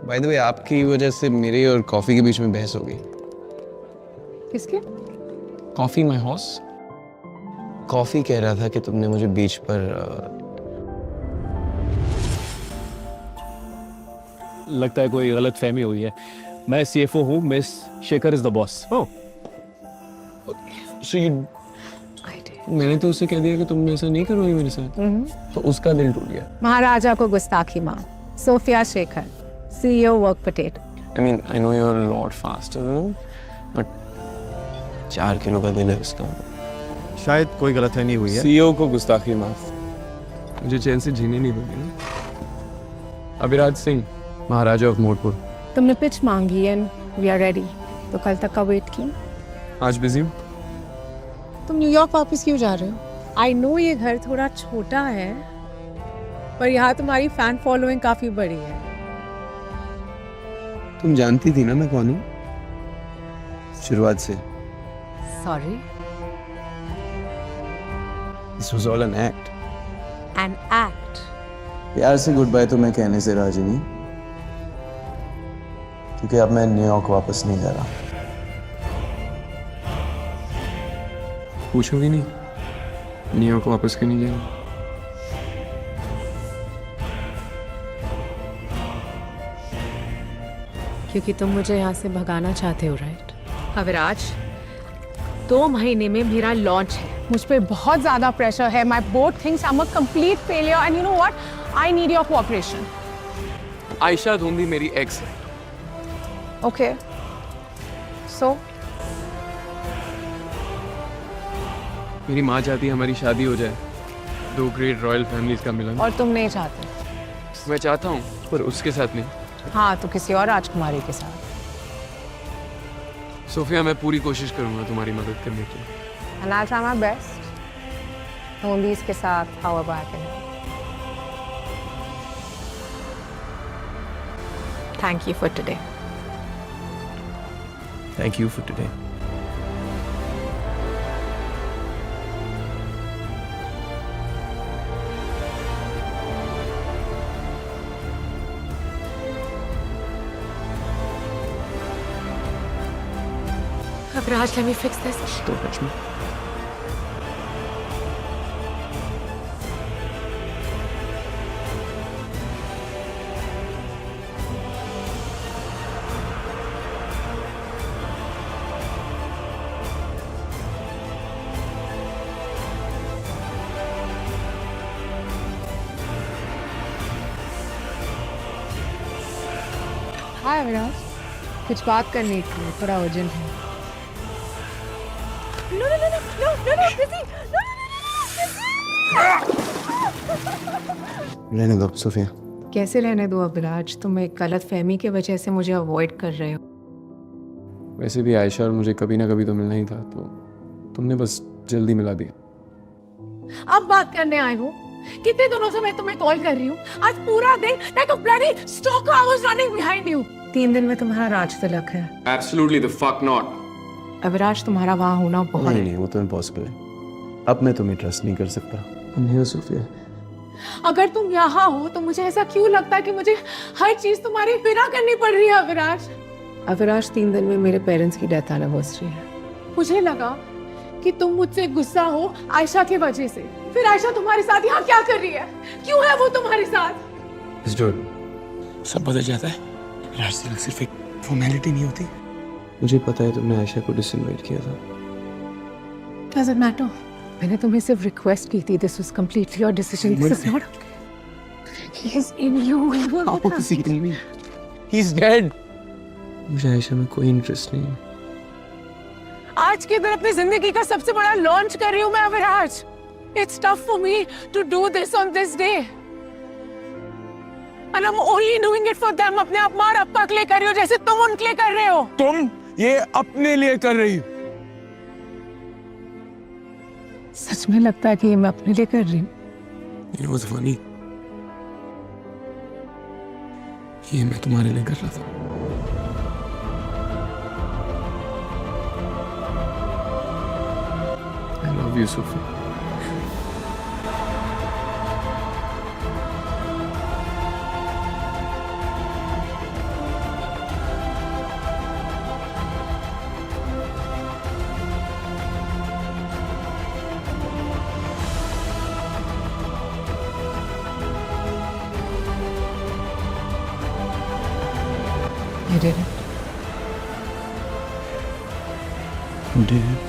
By the way आपकी वजह से मेरे और कॉफी के बीच में बहस हो गई। किसके? Coffee my horse. कॉफी कह रहा था कि तुमने मुझे बीच पर लगता है कोई गलत फहमी हुई है। मैं सीएफओ हूँ, miss Shekhar is the boss. So you मैंने तो उससे कह दिया कि तुम ऐसा नहीं करोगी मेरे साथ, तो उसका दिल टूट गया। महाराजा को गुस्ताखी मार। Sophia Shekhar, CEO work potato. I mean, I know you're a lot faster than him, but 4 kilo का दिल है उसका। शायद कोई गलतफहमी हुई है। सीईओ को गुस्ताखी माफ। मुझे चैन से जीने नहीं दोगे ना। अभिराज सिंह, महाराजा ऑफ मोड़पुर। तुमने पिच मांगी एंड वी आर रेडी। तो कल तक का वेट किया। आज बिजी हूँ। तुम न्यूयॉर्क वापस क्यों जा रहे हो? आई नो ये घर थोड़ा छोटा है, पर यहाँ तुम्हारी फैन फॉलोइंग काफी बड़ी है। तुम जानती थी ना मैं कौन हूँ शुरुआत से। Sorry. This was all an act. An act. प्यार से गुड बाय तो मैं कहने से राजी नहीं, क्योंकि अब मैं न्यूयॉर्क वापस नहीं जा रहा। पूछोगी नहीं न्यूयॉर्क वापस क्यों नहीं जाएगा? क्योंकि तुम मुझे यहाँ से भगाना चाहते हो, राइट? अविराज, 2 महीने में मेरा लॉन्च है। मुझ पे बहुत ज्यादा प्रेशर है। My board thinks I am a complete failure and you know what, I need your cooperation. Ayesha Dhondi मेरी एक्स है। ओके, सो मेरी माँ चाहती है हमारी शादी हो जाए, 2 ग्रेट रॉयल फैमिलीज का मिलन। और तुम नहीं चाहते? मैं चाहता हूँ, पर उसके साथ नहीं। हाँ, तो किसी और राजकुमारी के साथ। सोफिया, मैं पूरी कोशिश करूंगा तुम्हारी मदद करने की। And I'll try my best. Zombies के साथ, however I can help. Thank you for today. Thank you for today. Avraj, let me fix this. Don't touch me. Hi Avraj. कुछ बात करनी थी, थोड़ा अर्जेंट है। No, no, no, no, no, no, no, Chrissy, no, no, रहने दो Sophia. कैसे रहने दो अभिराज? तुम एक गलत फहमी की वजह से मुझे अवॉइड कर रहे हो। वैसे भी आयशा और मुझे कभी ना कभी तो मिलना ही था, तो तुमने बस जल्दी मिला दिया। अब बात करने आए हो? कितने दिनों से मैं तुम्हें कॉल कर रही हूँ। आज पूरा दिन like a bloody stalker I was running behind you. 3 दिन में तुम्हारा राज तिलक है। Absolutely the fuck not. Aviraj, तुम्हारा वहाँ होना बहुत नहीं, वो तो इम्पॉसिबल है। अब मैं तुम्हें ट्रस्ट नहीं कर सकता। I'm here, Sophia. अगर तुम यहाँ हो तो मुझे ऐसा क्यों लगता है कि मुझे हर चीज तुम्हारी बिना करनी पड़ रही है अविराज? अविराज, 3 दिन में मेरे पेरेंट्स की डेथ एनिवर्सरी है। मुझे लगा कि तुम मुझसे गुस्सा हो आयशा की वजह से। फिर आयशा तुम्हारे साथ यहाँ क्या कर रही है? क्यों है वो तुम्हारे साथ? सब बदल जाता है। राज तिलक सिर्फ एक फॉर्मेलिटी नहीं होती। मुझे पता है तुमने आयशा को डिसइनवाइट किया था। Doesn't matter. मैंने तुम्हें सिर्फ रिक्वेस्ट की थी। This was completely your decision. This is not. He is in you. How is he in me? He's dead. मुझे आयशा में कोई इंटरेस्ट नहीं है। आज के दिन अपनी जिंदगी का सबसे बड़ा लॉन्च कर रही हूँ मैं Aviraj. It's tough for me to do this on this day. And I'm only doing it for them. अपने आप मार अप्पा के लिए कर रही हो जैसे तुम उनके लिए कर रहे हो। तुम ये अपने लिए कर रही हो। सच में लगता है कि ये मैं अपने लिए कर रही हूँ। You know what's funny? ये मैं तुम्हारे लिए कर रहा था। I love you, Sophie. I did it. Did